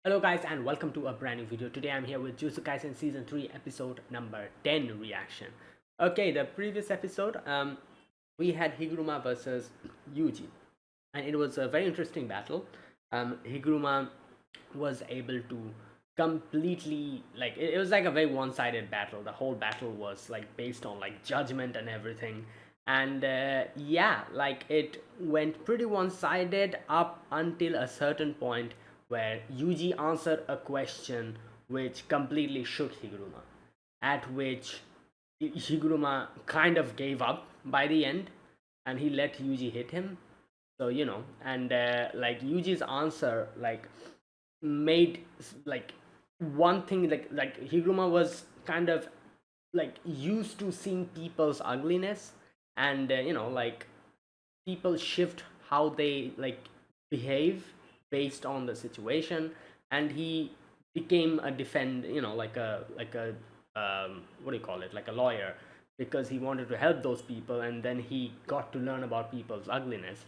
Hello guys and welcome to a brand new video. Today I'm here with Jujutsu Kaisen Season 3 episode number 10 reaction. Okay, the previous episode we had Higuruma versus Yuji, and it was a very interesting battle. Higuruma was able to completely, like, it was like a very one-sided battle. The whole battle was like based on like judgment and everything, and yeah, like it went pretty one-sided up until a certain point where Yuji answered a question which completely shook Higuruma, at which Higuruma kind of gave up by the end, and he let Yuji hit him. So and like Yuji's answer like made like one thing, like Higuruma was kind of like used to seeing people's ugliness, and like people shift how they like behave based on the situation, and he became a defend like a what do you call it, like a lawyer, because he wanted to help those people, and then he got to learn about people's ugliness.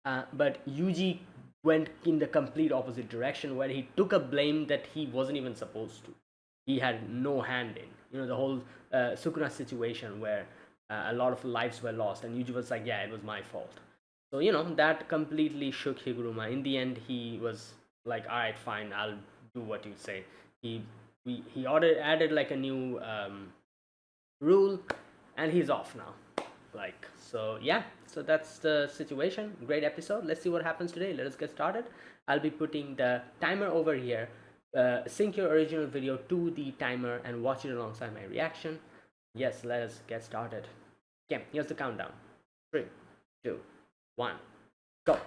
But Yuji went in the complete opposite direction, where he took a blame that he wasn't even supposed to. He had no hand in. The whole Sukuna situation where a lot of lives were lost, and Yuji was like, "Yeah, it was my fault." So that completely shook Higuruma. In the end, he was like, "All right, fine, I'll do what you say." He he added like a new rule, and he's off now. Like, so yeah, so that's the situation. Great episode. Let's see what happens today. Let us get started. I'll be putting the timer over here. Sync your original video to the timer and watch it alongside my reaction. Yes, let us get started. Okay, here's the countdown. 3, 2, 1, go.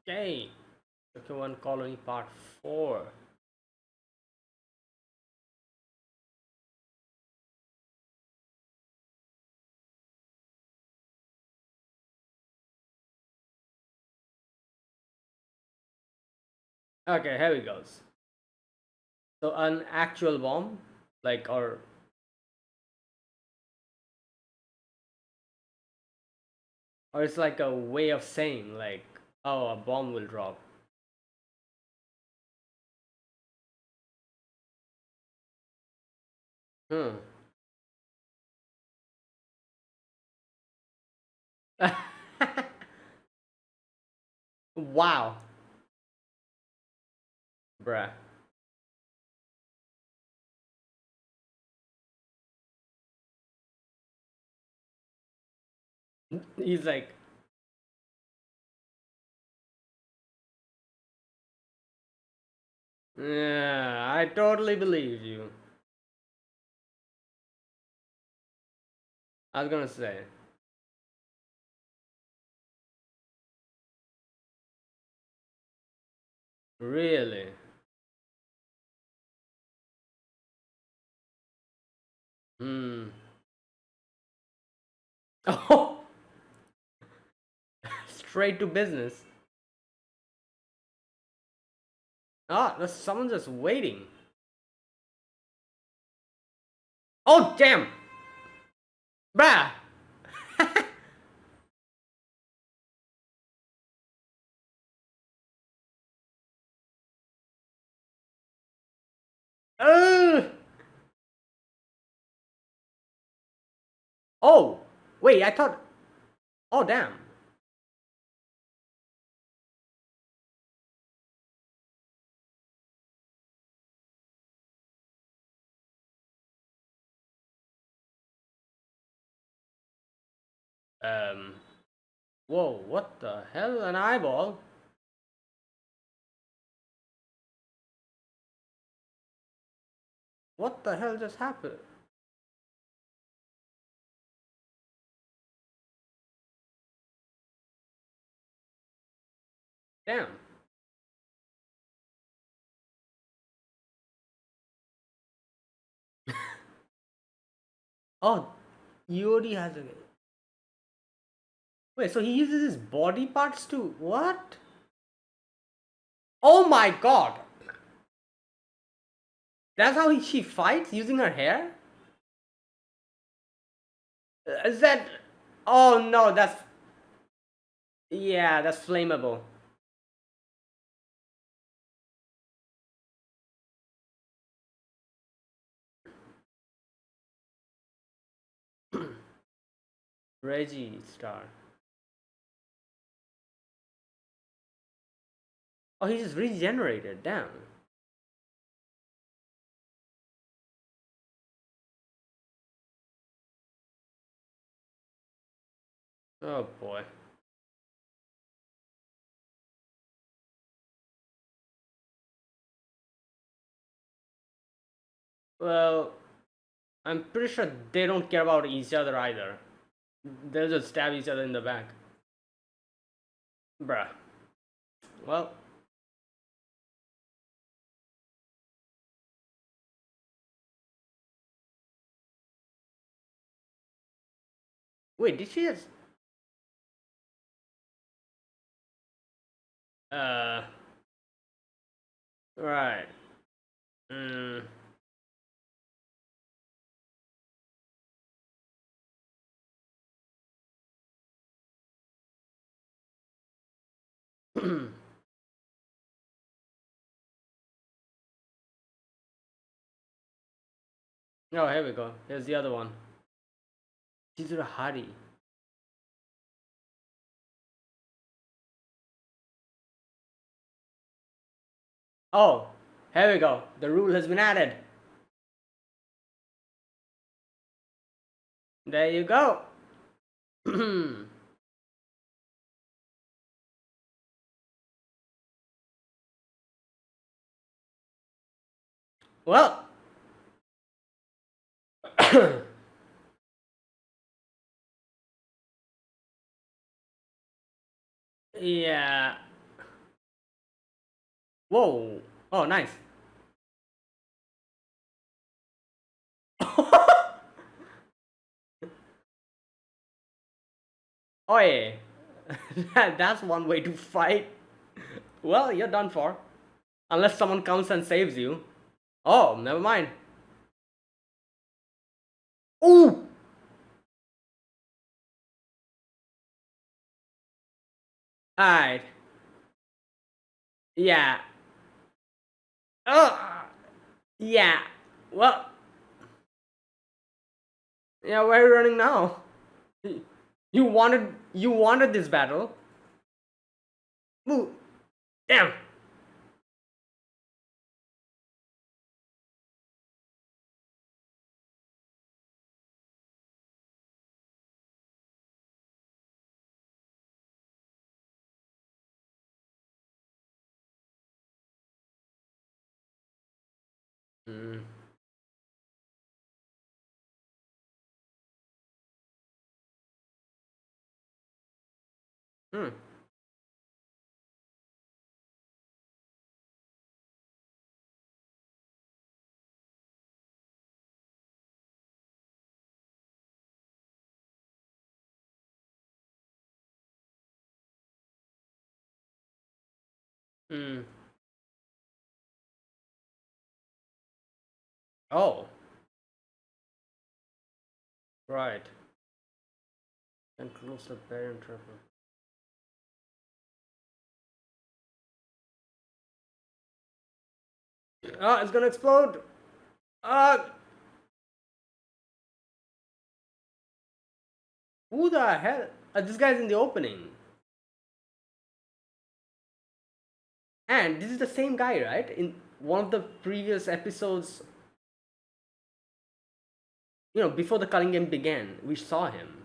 Okay, Pokemon Colony Part 4. Okay, here we goes. So an actual bomb, like, or it's like a way of saying like, oh, a bomb will drop. Hmm. Wow, bruh. He's like, yeah, I totally believe you. I was gonna say, really? Hmm. Oh, straight to business. Ah, there's someone just waiting. Oh, damn! Bruh! Ugh! Oh! Wait, I thought. Oh, damn. Um. Whoa, what the hell? An eyeball? What the hell just happened? Damn. Oh, Yori has a. Wait, so he uses his body parts to. What? Oh my god! That's how she fights using her hair? Is that. Oh no, that's. Yeah, that's flammable. Reggie Star. Oh, he just regenerated. Damn. Oh boy. Well, I'm pretty sure they don't care about each other either. They'll just stab each other in the back. Bruh. Well, wait, did she just. Uh. Right. Mm. Oh, here we go. Here's the other one. Chizuru Hari. Oh, here we go. The rule has been added. There you go. Well, yeah. Whoa. Oh, nice. Oh, yeah. That's one way to fight. Well, you're done for. Unless someone comes and saves you. Oh, never mind. Ooh! Alright. Yeah. Oh! Yeah. Well, yeah, where are you running now? You wanted this battle. Ooh. Damn. Mm. Hmm. Hmm. Oh, right. And close the parent trap. Ah, it's gonna explode. Ah, who the hell? This guy's in the opening. And this is the same guy, right? In one of the previous episodes, before the culling game began, we saw him.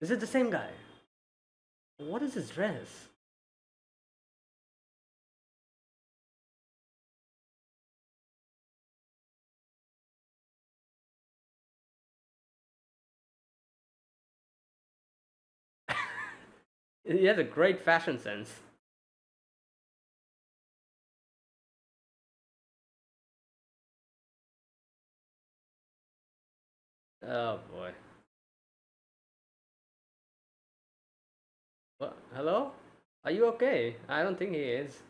Is it the same guy? What is his dress? He has a great fashion sense. Oh boy. What? Hello? Are you okay? I don't think he is.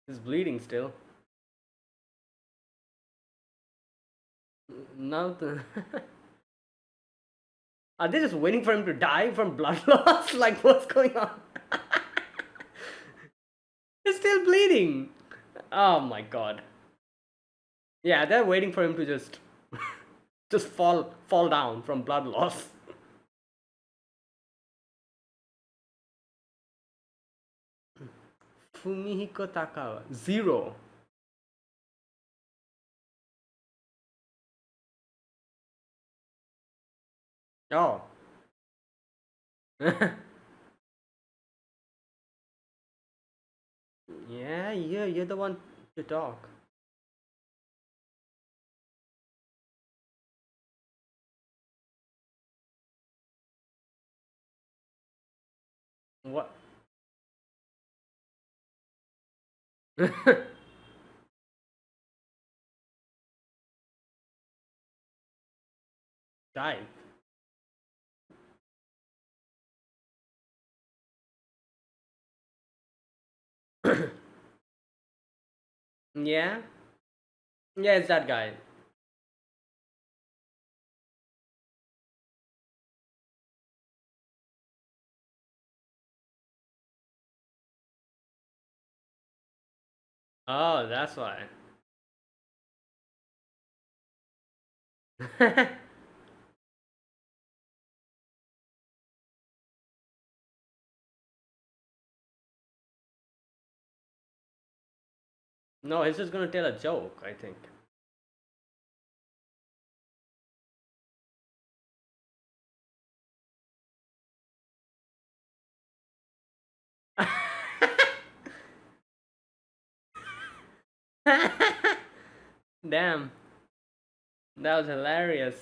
He's bleeding still. Now the Are they just waiting for him to die from blood loss? Like, what's going on? He's still bleeding. Oh my god. Yeah, they're waiting for him to just fall down from blood loss. Fumihiko Takawa. Zero. Oh. Yeah, you're the one to talk. What? Type. Yeah? Yeah, it's that guy. Oh, that's why. No, he's just gonna tell a joke, I think. Damn, that was hilarious.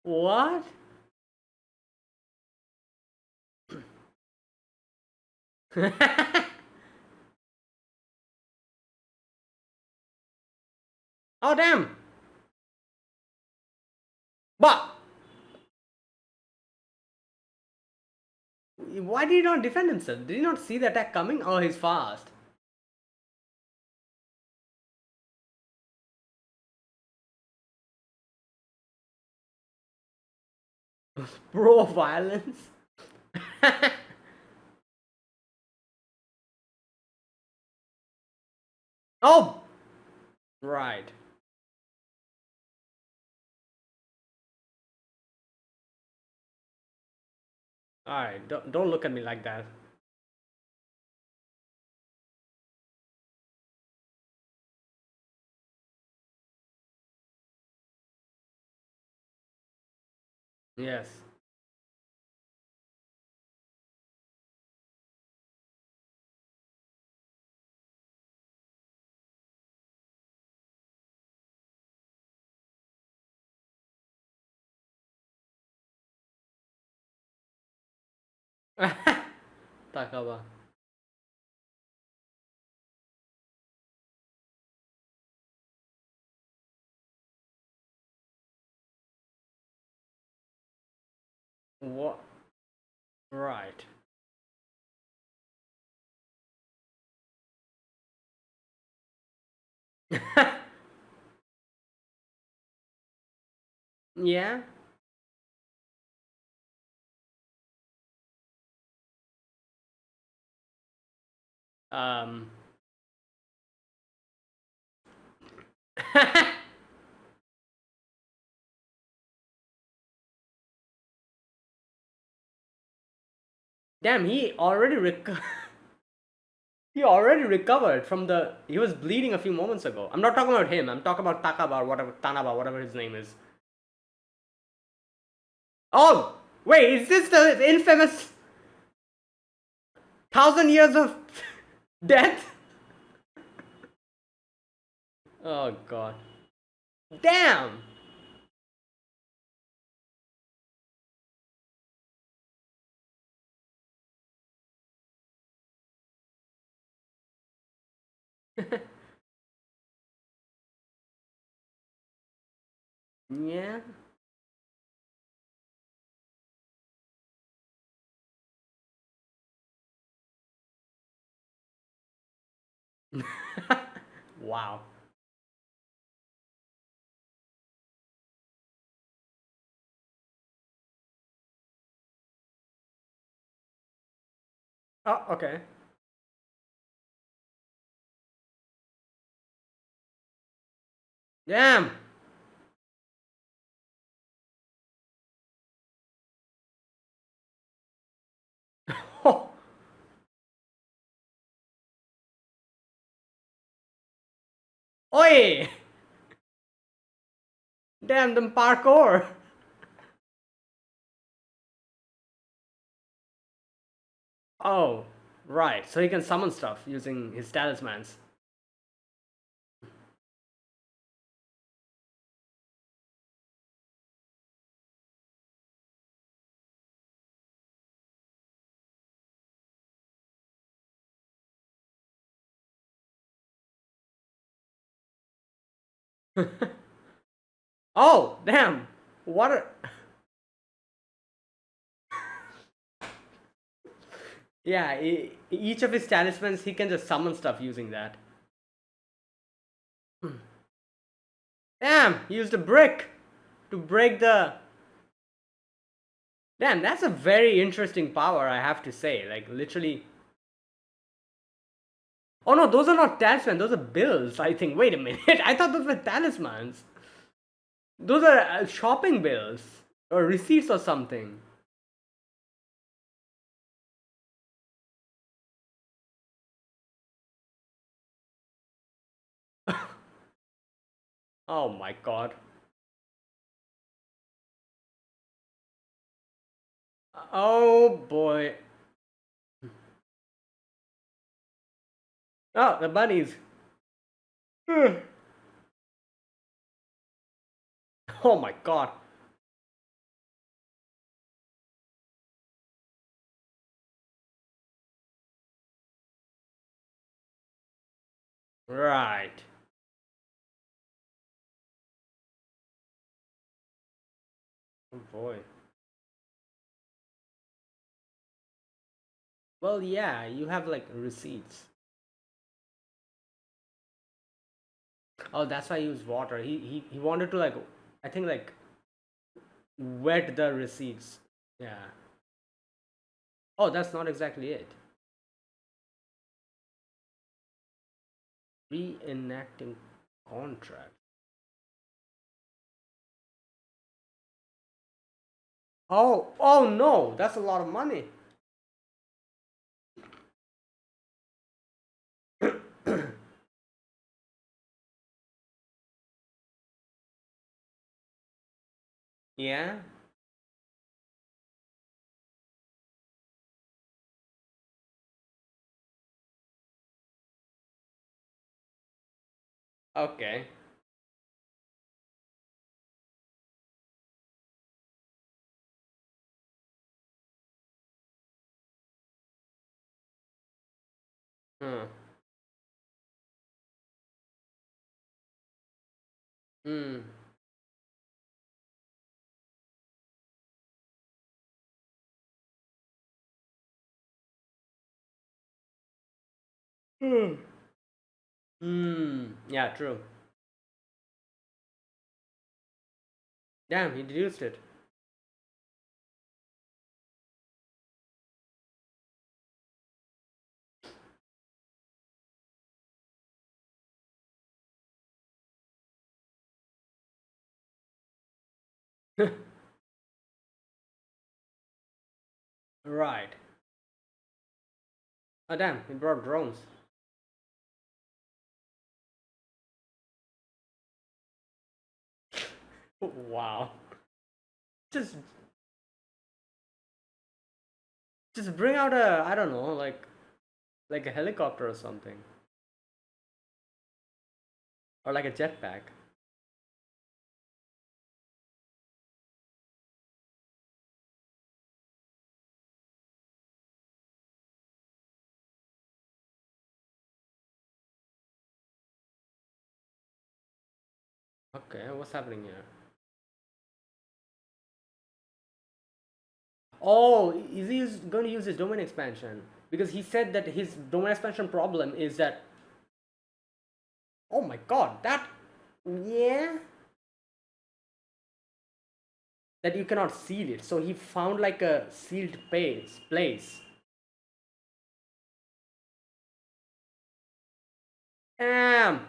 What? Oh, damn! But why did he not defend himself? Did he not see the attack coming? Oh, he's fast. Pro violence? Oh! Right. Alright, don't look at me like that. Yes. Takaba. What? Right. Yeah. Um. Damn, he already recovered from the. He was bleeding a few moments ago. I'm not talking about him. I'm talking about Takaba or whatever, Tanaba, whatever his name is. Oh, wait, is this the infamous 1,000 years of death? Oh god. Damn. Yeah. Wow. Oh, okay. Damn. Oh, oi. Damn, them parkour. Oh, right. So he can summon stuff using his talismans. Oh, damn. What a... Yeah, each of his talismans, he can just summon stuff using that. Damn, he used a brick to break the... Damn, that's a very interesting power, I have to say. Like, literally... Oh no, those are not talismans, those are bills, I think. Wait a minute, I thought those were talismans. Those are shopping bills or receipts or something. Oh my god. Oh boy. Oh, the bunnies. Oh my god. Right. Oh boy. Well, yeah, you have like receipts. Oh, that's why he used water. He wanted to like, I think like wet the receipts. Yeah. Oh, that's not exactly it. Reenacting contract. Oh, oh no, that's a lot of money. Yeah. Okay. Hmm. Hmm. Yeah, true. Damn, he deduced it. Right. Oh damn, he brought drones. Wow. Just just bring out a, I don't know, like a helicopter or something. Or like a jetpack. Okay, what's happening here? Oh, is he going to use his domain expansion? Because he said that his domain expansion problem is that. Oh my god, that. Yeah? That you cannot seal it. So he found like a sealed place. Damn!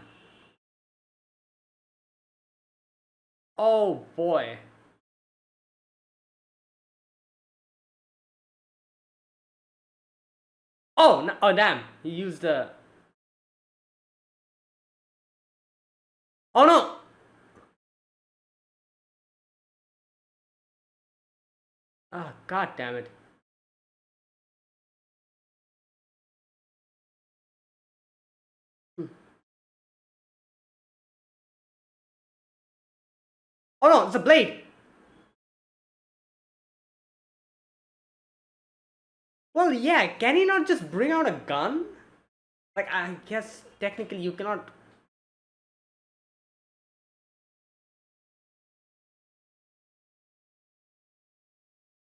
Oh boy. Oh, no, oh damn. He used the. Oh no! Ah, god damn it. Oh no, it's a blade! Well, yeah, can he not just bring out a gun? Like, I guess technically you cannot.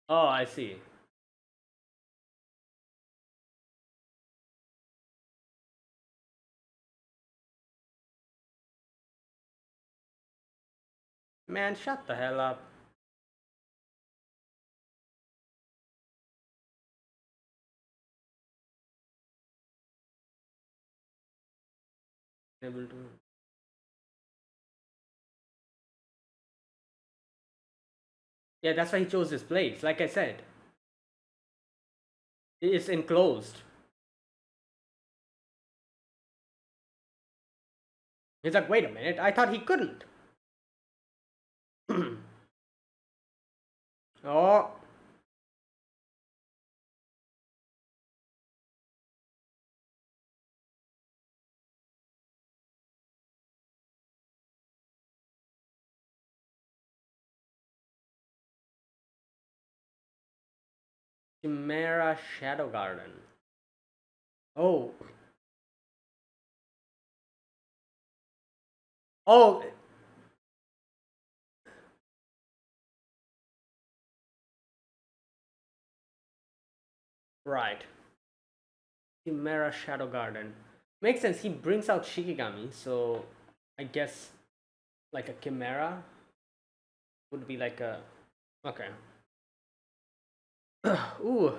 Oh, I see. Man, shut the hell up. Able to. Yeah, that's why he chose this place. Like I said, it's enclosed. He's like, wait a minute, I thought he couldn't. Oh, Chimera Shadow Garden. Oh, oh, right. Chimera Shadow Garden. Makes sense. He brings out Shikigami, so I guess like a Chimera would be like a. Okay. Ooh.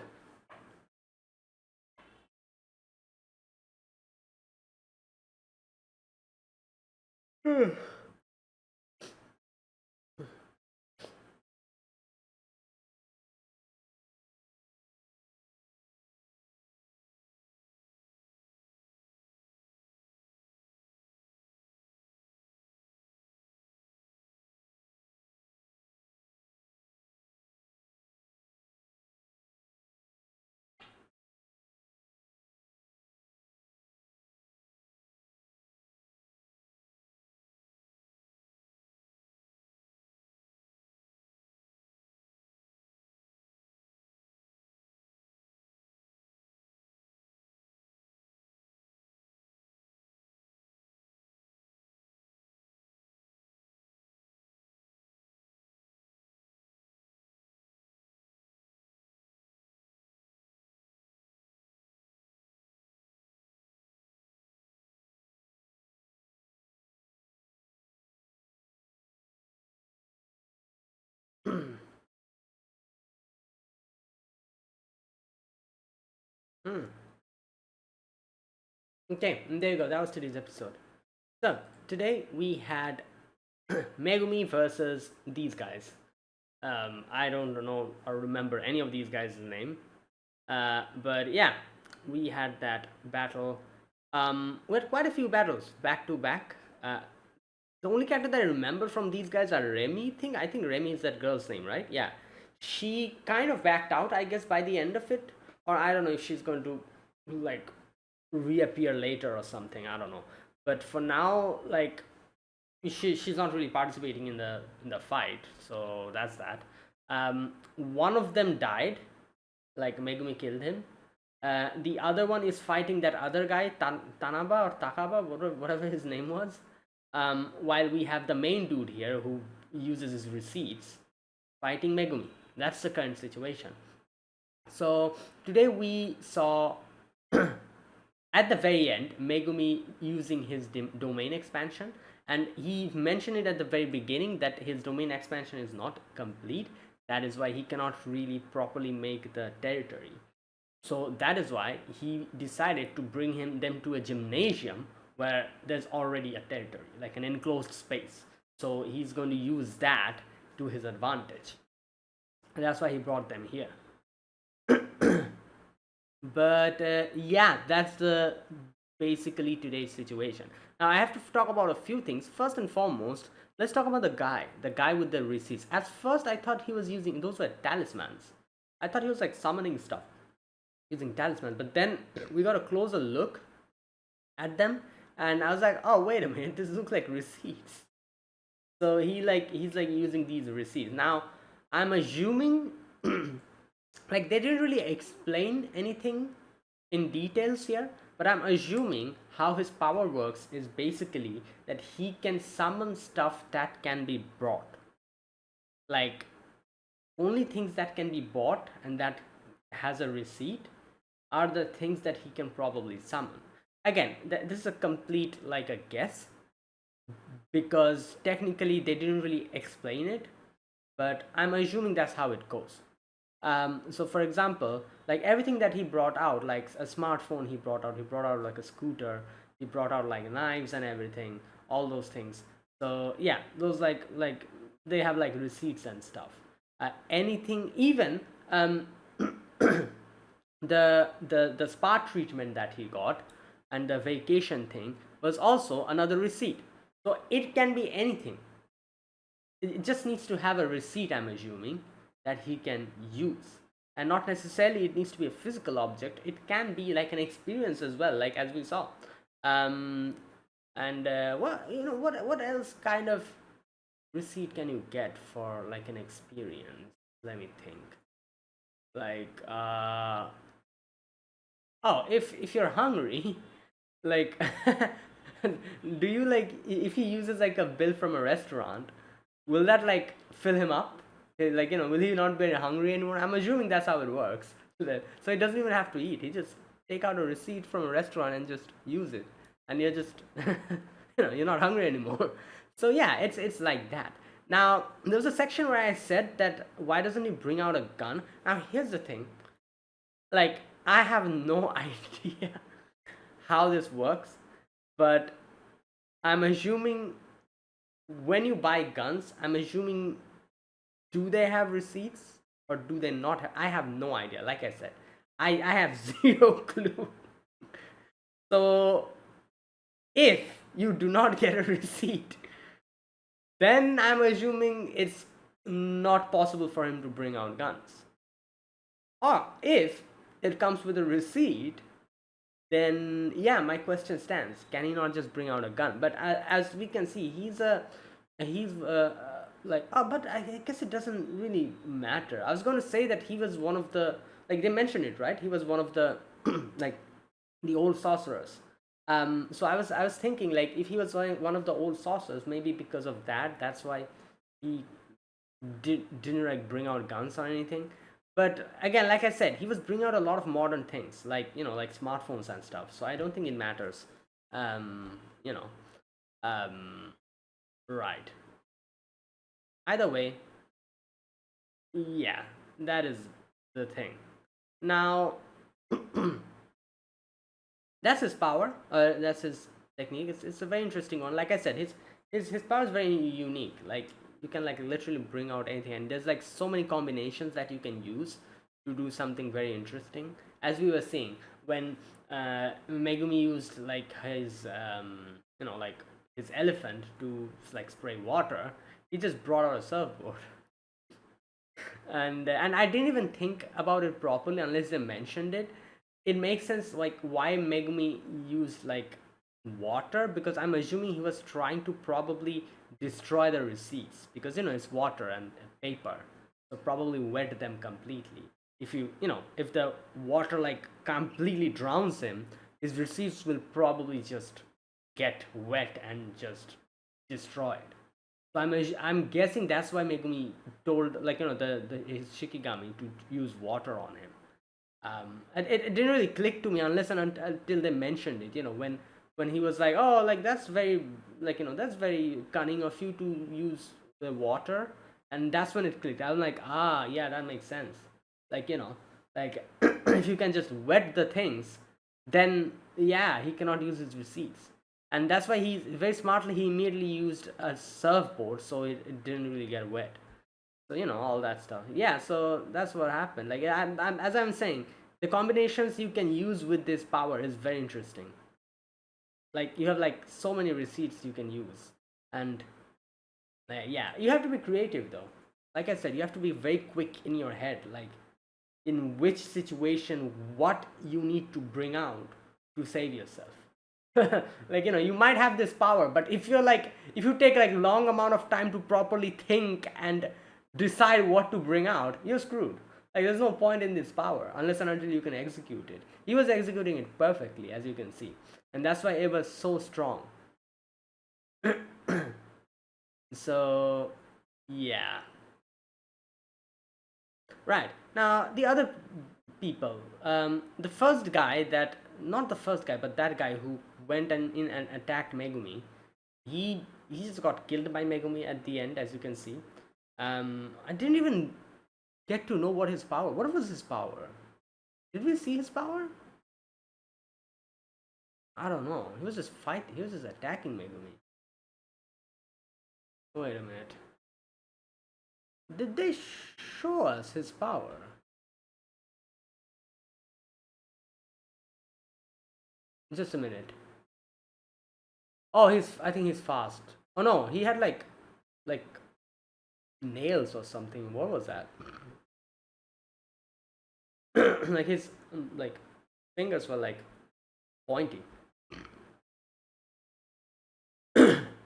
Hmm. Okay, and there you go. That was today's episode. So today we had Megumi versus these guys. I don't know or remember any of these guys' name. But yeah, we had that battle. We had quite a few battles back to back. The only character that I remember from these guys are Remy. I think Remy is that girl's name, right? Yeah, she kind of backed out, I guess, by the end of it, or I don't know if she's going to like reappear later or something. I don't know. But for now, like she's not really participating in the fight, so that's that. One of them died, like Megumi killed him. The other one is fighting that other guy, Tanaba or Takaba, whatever his name was. While we have the main dude here who uses his receipts fighting Megumi. That's the current situation. So today we saw at the very end Megumi using his domain expansion, and he mentioned it at the very beginning that his domain expansion is not complete. That is why he cannot really properly make the territory. So that is why he decided to bring them to a gymnasium where there's already a territory, like an enclosed space. So he's going to use that to his advantage. And that's why he brought them here. But yeah, that's the basically today's situation. Now I have to talk about a few things. First and foremost, let's talk about the guy with the receipts. At first I thought he was using, those were talismans. I thought he was like summoning stuff using talismans, but then we got a closer look at them, and I was like, oh wait a minute, this looks like receipts. So he's like using these receipts. Now I'm assuming like they didn't really explain anything in details here, but I'm assuming how his power works is basically that he can summon stuff that can be brought. Like only things that can be bought and that has a receipt are the things that he can probably summon. Again, this is a complete like a guess because technically they didn't really explain it, but I'm assuming that's how it goes. So for example, like everything that he brought out, like a smartphone he brought out like a scooter, he brought out like knives and everything, all those things. So yeah, those like they have like receipts and stuff. Anything, even the spa treatment that he got and the vacation thing was also another receipt. So it can be anything. It just needs to have a receipt, I'm assuming, that he can use. And not necessarily it needs to be a physical object. It can be like an experience as well, like as we saw. And what else kind of receipt can you get for like an experience? Let me think. Like oh, if you're hungry, like do you like if he uses like a bill from a restaurant, will that like fill him up? Like will he not be hungry anymore? I'm assuming that's how it works. So he doesn't even have to eat. He just take out a receipt from a restaurant and just use it, and you're just you're not hungry anymore. So yeah, it's like that. Now there was a section where I said that why doesn't he bring out a gun? Now here's the thing. Like I have no idea how this works, but I'm assuming when you buy guns, I'm assuming do they have receipts or do they not have? I have no idea. Like I said, I have zero clue. So if you do not get a receipt, then I'm assuming it's not possible for him to bring out guns. Or if it comes with a receipt, then yeah, my question stands. Can he not just bring out a gun? But as we can see, he's like but I guess it doesn't really matter. I was going to say that he was one of the, like they mentioned it, right? He was one of the like the old sorcerers. So I was thinking like if he was one of the old sorcerers, maybe because of that, that's why he didn't like bring out guns or anything. But again, like I said, he was bringing out a lot of modern things like like smartphones and stuff, so I don't think it matters. um you know right, either way, yeah, that is the thing. Now That's his power. That's his technique. It's a very interesting one. Like I said, his power is very unique. Like you can like literally bring out anything, and there's like so many combinations that you can use to do something very interesting. As we were saying, when Megumi used like his like his elephant to like spray water, he just brought out a surfboard. And I didn't even think about it properly unless they mentioned it. It makes sense like why Megumi used like water, because I'm assuming he was trying to probably destroy the receipts, because it's water and paper, so probably wet them completely. If if the water like completely drowns him, his receipts will probably just get wet and just destroyed. So I'm guessing that's why Megumi told like the his Shikigami to use water on him. And it didn't really click to me unless and until they mentioned it. When he was like, oh, like that's very that's very cunning of you to use the water, and that's when it clicked. I was like, ah, yeah, that makes sense. Like like if you can just wet the things, then yeah, he cannot use his receipts. And that's why he very smartly he immediately used a surfboard, so it didn't really get wet. So all that stuff. Yeah, so that's what happened. Like as I'm saying, the combinations you can use with this power is very interesting. Like you have like so many receipts you can use. And yeah, you have to be creative though. Like I said, you have to be very quick in your head, like in which situation what you need to bring out to save yourself. Like you might have this power, but if you take like long amount of time to properly think and decide what to bring out, you're screwed. Like there's no point in this power unless and until you can execute it. He was executing it perfectly, as you can see, and that's why it was so strong. So yeah, right. Now the other people, the first guy that not the first guy, but that guy who went in and attacked Megumi, he just got killed by Megumi at the end, as you can see. I didn't even get to know what his power. What was his power? Did we see his power? I don't know. He was just fighting. He was just attacking Megumi. Wait a minute. Did they show us his power? Just a minute. Oh, I think he's fast. Oh no, he had like nails or something. What was that? Like his like fingers were like pointy.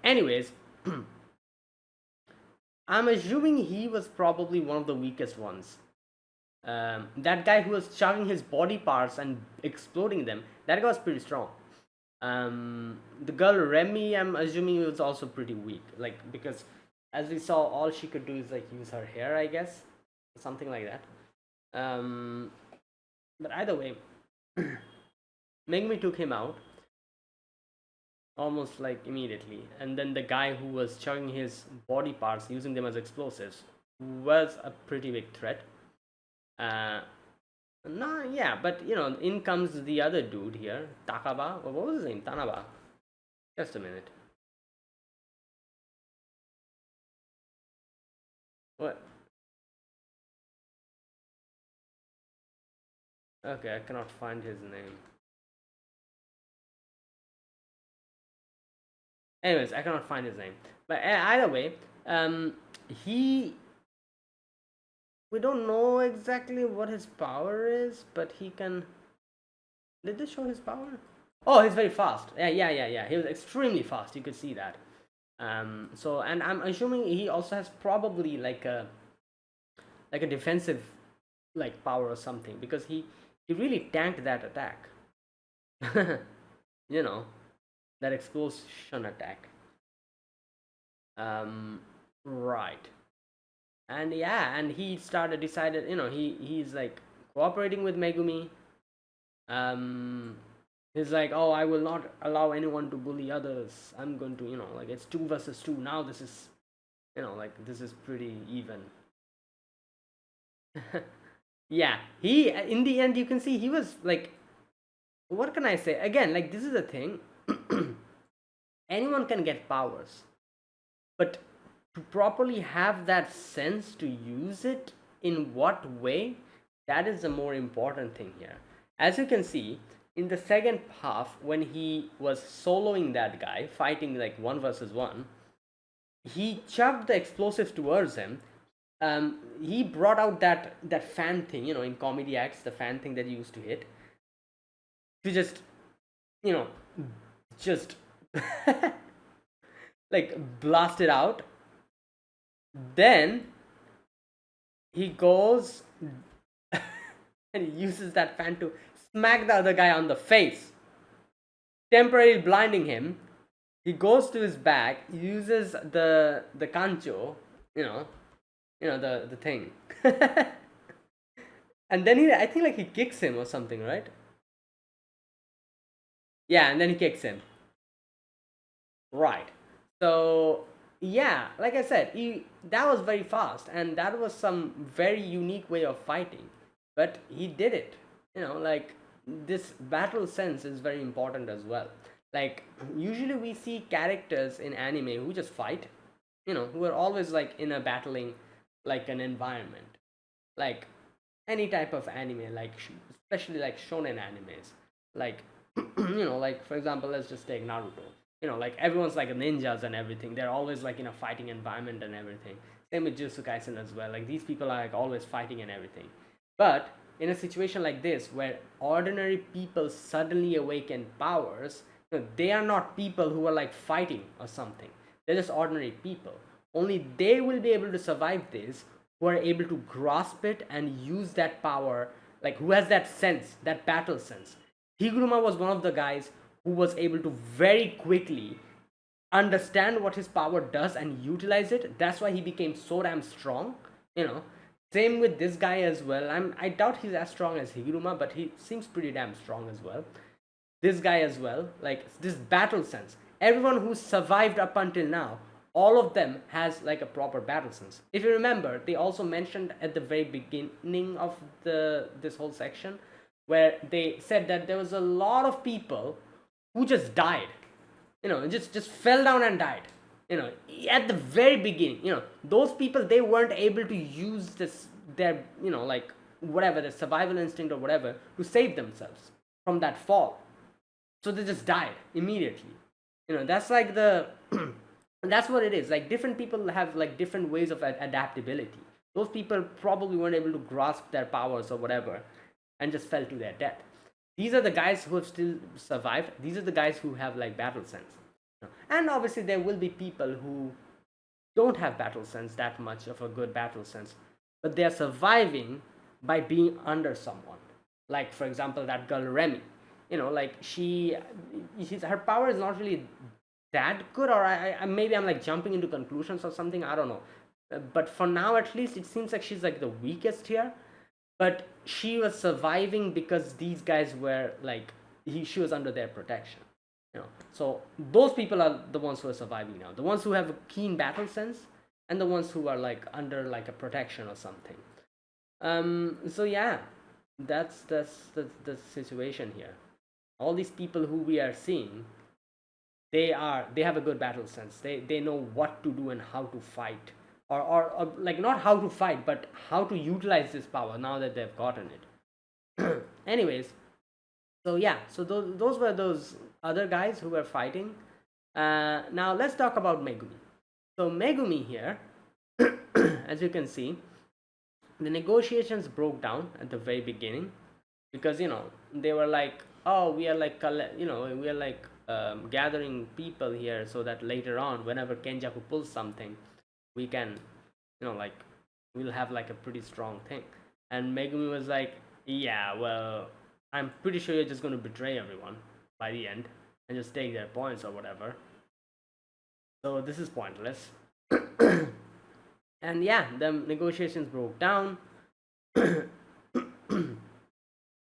Anyways, I'm assuming he was probably one of the weakest ones. That guy who was chugging his body parts and exploding them, that guy was pretty strong. The girl Remy, I'm assuming was also pretty weak, like because as we saw, all she could do is like use her hair, I guess, something like that. But either way, Megumi took him out almost like immediately, and then the guy who was chugging his body parts, using them as explosives, was a pretty big threat. No, yeah, but in comes the other dude here, Takaba. What was his name? Tanaba. Just a minute. What? Okay, I cannot find his name. Anyways, I cannot find his name. But either way, he. We don't know exactly what his power is, but he can. Did they show his power? Oh, he's very fast. Yeah. He was extremely fast. You could see that. So, and I'm assuming he also has probably like a defensive like power or something, because he really tanked that attack. you know, that explosion attack. Right. And yeah, and he decided, he's like cooperating with Megumi. He's like, oh, I will not allow anyone to bully others. I'm going to, like it's 2 versus 2 now. This is, like this is pretty even. Yeah, he in the end, you can see he was like what can I say? Again, like, this is the thing. Anyone can get powers, but to properly have that sense to use it in what way, that is the more important thing here. As you can see, in the second half, when he was soloing that guy, fighting like 1 versus 1, he chucked the explosives towards him. He brought out that fan thing, in comedy acts, the fan thing that he used to hit, to just, you know, just like blast it out. Then he goes and he uses that fan to smack the other guy on the face, temporarily blinding him. He goes to his back, uses the kancho, the thing, and then I think like he kicks him or something, right? Yeah, and then he kicks him. Right. So yeah, like I said, that was very fast, and that was some very unique way of fighting. But he did it. Like, this battle sense is very important as well. Like, usually we see characters in anime who just fight, who are always like in a battling, like an environment, like any type of anime, like especially like shonen animes, like like for example, let's just take Naruto. Like everyone's like ninjas and everything. They're always like in a fighting environment and everything. Same with Jujutsu Kaisen as well. Like, these people are like always fighting and everything. But in a situation like this, where ordinary people suddenly awaken powers, they are not people who are like fighting or something. They're just ordinary people. Only they will be able to survive this, who are able to grasp it and use that power, like who has that sense, that battle sense. Higuruma was one of the guys who was able to very quickly understand what his power does and utilize it. That's why he became so damn strong. Same with this guy as well. I doubt he's as strong as Higuruma, but he seems pretty damn strong as well. This guy as well, like this battle sense. Everyone who survived up until now, all of them has like a proper battle sense. If you remember, they also mentioned at the very beginning of this whole section, where they said that there was a lot of people who just died, just fell down and died, at the very beginning. Those people, they weren't able to use their, like whatever, their survival instinct or whatever, to save themselves from that fall. So they just died immediately. That's like the that's what it is. Like, different people have like different ways of adaptability. Those people probably weren't able to grasp their powers or whatever, and just fell to their death. These are the guys who have still survived. These are the guys who have like battle sense. And obviously there will be people who don't have battle sense, that much of a good battle sense, but they are surviving by being under someone. Like, for example, that girl Remy. Like, her power is not really that good, or maybe I'm like jumping into conclusions or something, I don't know. But for now, at least, it seems like she's like the weakest here. But she was surviving because these guys were like, she was under their protection. So those people are the ones who are surviving now, the ones who have a keen battle sense, and the ones who are like under like a protection or something. So yeah, that's the situation here. All these people who we are seeing, they have a good battle sense. They know what to do and how to fight, or like, not how to fight, but how to utilize this power now that they've gotten it. Anyways, so yeah, so those were those other guys who were fighting. Now let's talk about Megumi. So Megumi here, as you can see, the negotiations broke down at the very beginning, because they were like, oh, we are like, we are like gathering people here, so that later on, whenever Kenjaku pulls something, we can, like, we'll have like a pretty strong thing. And Megumi was like, yeah, well, I'm pretty sure you're just going to betray everyone by the end and just take their points or whatever. So this is pointless. And yeah, the negotiations broke down.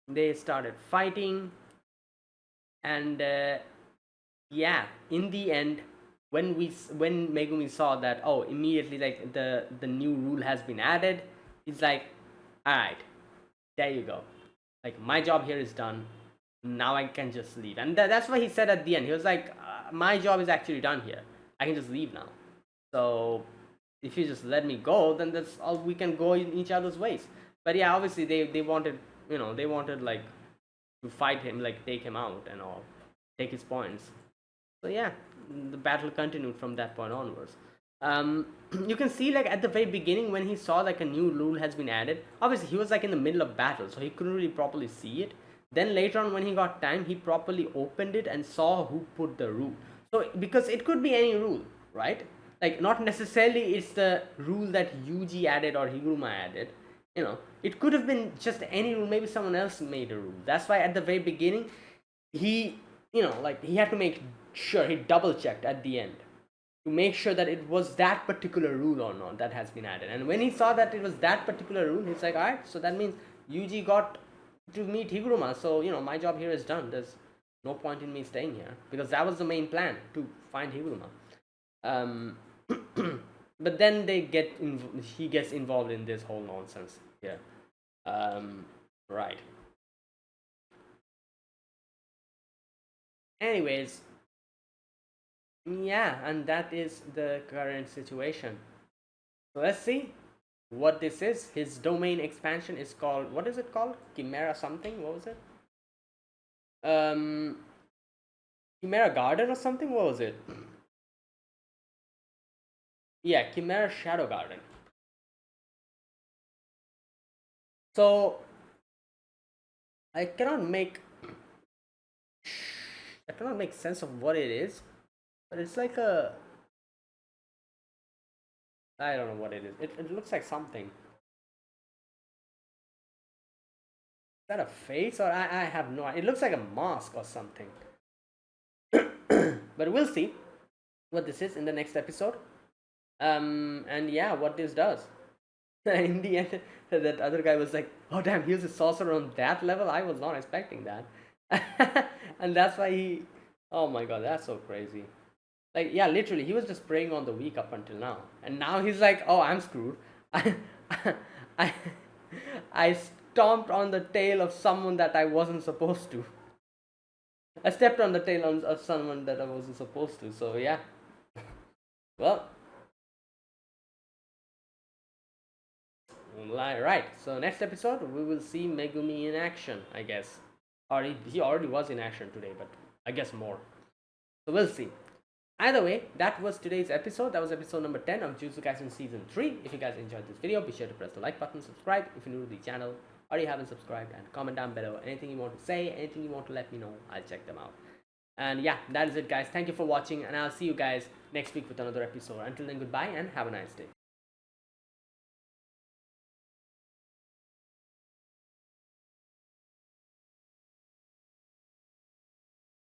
They started fighting, and yeah, in the end, when Megumi saw that, oh, immediately, like, the new rule has been added, he's like, all right, there you go. Like, my job here is done. now I can just leave. And that's what he said at the end. He was like, my job is actually done here. I can just leave now. So if you just let me go, then that's all, we can go in each other's ways. But yeah, obviously they wanted, they wanted like to fight him, like take him out and all, take his points. So yeah, the battle continued from that point onwards. um, you can see like at the very beginning when he saw like a new rule has been added, obviously he was like in the middle of battle, so he couldn't really properly see it. Then later on when he got time, he properly opened it and saw who put the rule. So because it could be any rule, right? Like not necessarily it's the rule that Yuji added or Higuruma added. It could have been just any rule. Maybe someone else made a rule. That's why at the very beginning he, like he had to make sure, he double checked at the end to make sure that it was that particular rule or not that has been added. And when he saw that it was that particular rule, he's like, all right, so that means Yuji got to meet Higuruma, so my job here is done. There's no point in me staying here, because that was the main plan, to find Higuruma. But then he gets involved in this whole nonsense here. Right. Anyways, yeah, and that is the current situation. So let's see what this is. His domain expansion is called, what is it called? Chimera something? What was it? Chimera Garden or something? What was it? Yeah, Chimera Shadow Garden. So I cannot make sense of what it is, but it's like a, I don't know what it is. It looks like something. Is that a face, or I have no idea. It looks like a mask or something. But we'll see what this is in the next episode. And yeah, what this does. In the end, that other guy was like, oh damn, he was a sorcerer on that level? I was not expecting that. And that's why he, oh my god, that's so crazy. Like, yeah, literally, he was just preying on the weak up until now. And now he's like, oh, I'm screwed. I, I stomped on the tail of someone that I wasn't supposed to. I stepped on the tail of someone that I wasn't supposed to. So, yeah. Well. Right. So, next episode, we will see Megumi in action, I guess. Or he already was in action today, but I guess more. So, we'll see. Either way, that was today's episode. That was episode number 10 of Jujutsu Kaisen Season 3. If you guys enjoyed this video, be sure to press the like button, subscribe if you're new to the channel, or you haven't subscribed, and comment down below anything you want to say, anything you want to let me know. I'll check them out. And yeah, that is it, guys. Thank you for watching, and I'll see you guys next week with another episode. Until then, goodbye and have a nice day.